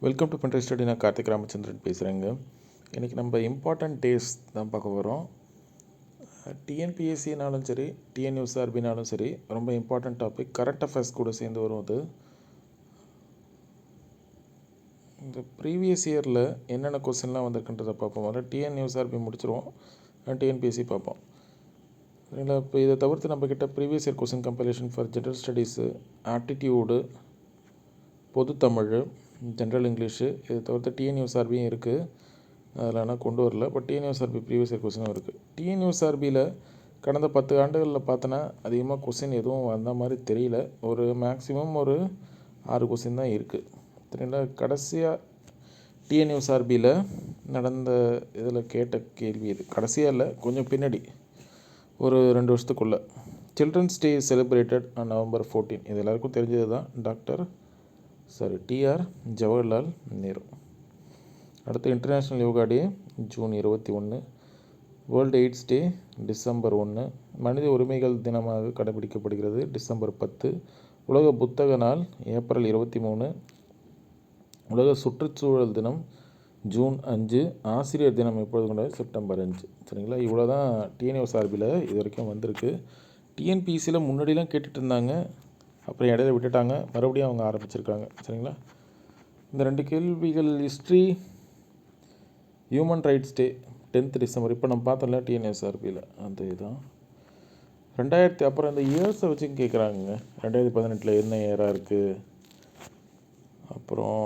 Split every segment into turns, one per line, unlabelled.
Welcome to Pinterest study. நான் கார்த்திக் ராமச்சந்திரன் பேசுகிறேங்க. இன்றைக்கி நம்ம இம்பார்ட்டண்ட் டேஸ் தான் பார்க்க வரோம். டிஎன்பிஎஸ்சினாலும் சரி, டிஎன்யூஎஸ்ஆர்பினாலும் சரி, ரொம்ப இம்பார்ட்டண்ட் டாபிக். கரண்ட் அஃபேர்ஸ் கூட சேர்ந்து வரும். அது இந்த ப்ரீவியஸ் இயரில் என்னென்ன கொஸ்டின்லாம் வந்திருக்குன்றதை பார்ப்போம். அதில் டிஎன்யூஎஸ்ஆர்பி முடிச்சிருவோம், டிஎன்பிஎஸ்சி பார்ப்போம். சரிங்களா? இப்போ இதை தவிர்த்து நம்மக்கிட்ட previous year question compilation for general studies, aptitude, பொது தமிழ், ஜென்ரல் இங்கிலீஷு, இதை தவிர்த்து டிஎன்யூஎஸ்ஆர்பியும் இருக்குது. அதில் ஆனால் கொண்டு வரல. பட் டிஎன்யூஎஸ்ஆர்பி ப்ரீவியஸ் இயர் கொஸ்டினும் இருக்குது. டிஎன்யூஎஸ்ஆர்பியில் கடந்த 10 ஆண்டுகளில் பார்த்தோன்னா அதிகமாக கொஸ்டின் எதுவும் வந்த மாதிரி தெரியல. ஒரு மேக்ஸிமம் ஒரு 6 கொஸ்டின் தான் இருக்குது. சரிங்களா? கடைசியாக டிஎன்யூஎஸ்ஆர்பியில் நடந்த இதில் கேட்ட கேள்வி இது. கடைசியாக இல்லை, கொஞ்சம் பின்னாடி, ஒரு 2 வருஷத்துக்குள்ளே. Children's day celebrated on November 14. இது எல்லாருக்கும் தெரிஞ்சது தான். டிஆர் ஜவஹர்லால் நேரு. அடுத்து international yoga day June 21. World AIDS day December 1. மனித உரிமைகள் தினமாக கடைபிடிக்கப்படுகிறது டிசம்பர் 10. உலக புத்தக நாள் ஏப்ரல் 23. உலக சுற்றுச்சூழல் தினம் ஜூன் 5. ஆசிரியர் தினம் எப்பொழுது கொண்டாடு செப்டம்பர் 5. சரிங்களா? இவ்வளோ தான் டிஎன்யூஎஸ்ஆர்பியில் இது வரைக்கும் வந்திருக்கு. டிஎன்பிசியில் முன்னாடிலாம் கேட்டுட்டு இருந்தாங்க, அப்புறம் இடையில விட்டுட்டாங்க, மறுபடியும் அவங்க ஆரம்பிச்சிருக்காங்க. சரிங்களா? இந்த 2 கேள்விகள். History, human rights day 10th December. இப்போ நம்ம பார்த்தோம்ல டிஎன்எஸ்ஆர்பியில், அந்த இதுதான் 2000. அப்புறம் இந்த இயர்ஸை வச்சு கேட்குறாங்க. 2018 என்ன இயராக இருக்குது, அப்புறம்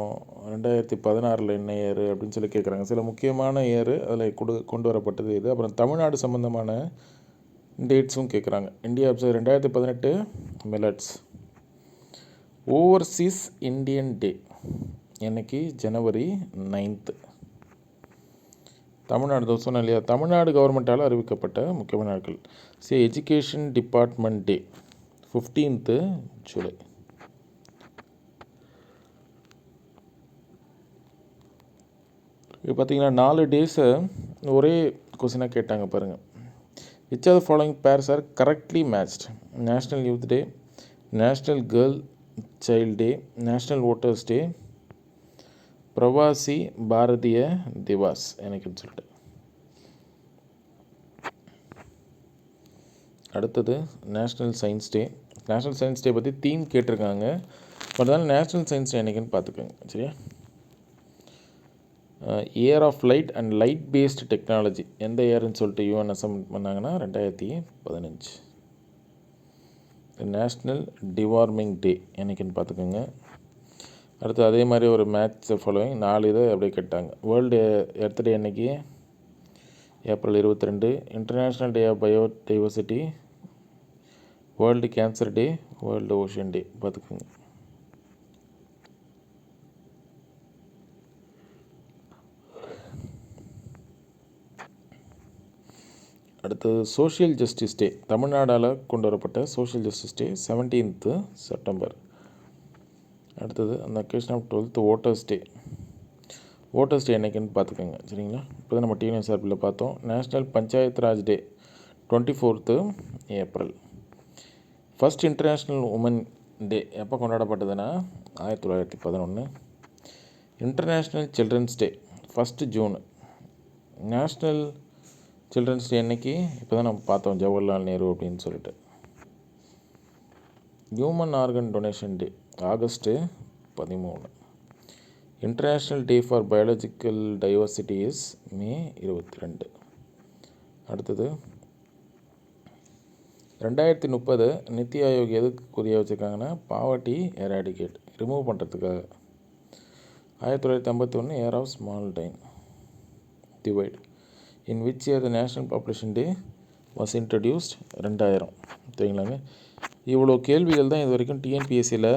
2016 என்ன இயர் அப்படின்னு சொல்லி கேட்குறாங்க. சில முக்கியமான இயர் அதில் கொண்டு வரப்பட்டது இது. அப்புறம் தமிழ்நாடு சம்மந்தமான டேட்ஸும் கேட்குறாங்க. India 2018 millets. ஓவர்சீஸ் இந்தியன் டே என்னைக்கு? ஜனவரி 9. தமிழ்நாடு சொன்னேன் இல்லையா, தமிழ்நாடு கவர்மெண்ட்டால் அறிவிக்கப்பட்ட முக்கியமான நாட்கள். Education department day 15th July. இப்போ பார்த்தீங்கன்னா 4 டேஸை ஒரே கொஸ்டினாக கேட்டாங்க பாருங்கள். Which are the following pairs are correctly matched? National youth day, national girl child day, national voters day, Pravasi Bharatiya Divas எனக்குன்னு சொல்லிட்டு. அடுத்தது national science day. National science day பற்றி தீம் கேட்டிருக்காங்க. பட் அதனால் நேஷ்னல் சயின்ஸ் டே என்னைக்குன்னு பார்த்துக்கோங்க. சரியா? Year of light and light based technology எந்த இயர்னு சொல்லிட்டு யூஎன்எஸ்எம் பண்ணாங்கன்னா 2015. நேஷ்னல் டிவார்மிங் டே என்னைக்குன்னு பார்த்துக்கோங்க. அடுத்து அதே மாதிரி ஒரு மேட்ச் ஃபாலோவிங் 4 இதை அப்படியே கேட்டாங்க. வேர்ல்டு எர்த் டே என்னைக்கு? April 22. International day of biodiversity, world cancer day, world ocean day பார்த்துக்கோங்க. அடுத்தது சோஷியல் ஜஸ்டிஸ் டே. தமிழ்நாடால் கொண்டு வரப்பட்ட சோஷியல் ஜஸ்டிஸ் டே 17th செப்டம்பர். அடுத்தது அந்த occasion of 12th voters day. Voters day என்னைக்குன்னு பார்த்துக்கோங்க. சரிங்களா? இப்போ தான் நம்ம டிஎன்எஸ்ஆர்பியில் பார்த்தோம். National panchayat Raj day 24th April. First international woman day எப்போ கொண்டாடப்பட்டதுன்னா 1911. International children's day 1st June. National children's day அன்னைக்கு இப்போ தான் நம்ம பார்த்தோம், ஜவஹர்லால் நேரு அப்படின்னு சொல்லிட்டு. Human organ donation day August 13. International day for biological diversity is May 22. அடுத்தது 2030 நித்தி ஆயோக் எதுக்கு குறிய வச்சுருக்காங்கன்னா பாவர்ட்டி எராடிகேட் ரிமூவ் பண்ணுறதுக்காக. 1951 year of small divide. In which year the national population day was introduced? 2000. சரிங்களாங்க? இவ்வளோ கேள்விகள் தான் இது வரைக்கும் டிஎன்பிஎஸ்சியில்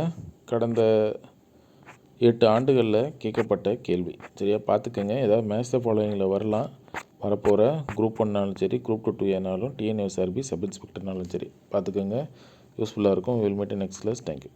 கடந்த 8 ஆண்டுகளில் கேட்கப்பட்ட கேள்வி. சரியா? பார்த்துக்கோங்க. ஏதாவது மேட்ச் த ஃபாலோயிங்கில் வரப்போகிற குரூப் 1னாலும் சரி, குரூப் 2 2 டிஎன்யூஎஸ்ஆர்பி சப் இன்ஸ்பெக்டர்னாலும் சரி பார்த்துக்கோங்க. யூஸ்ஃபுல்லாக இருக்கும். Will meet in next class. Thank you.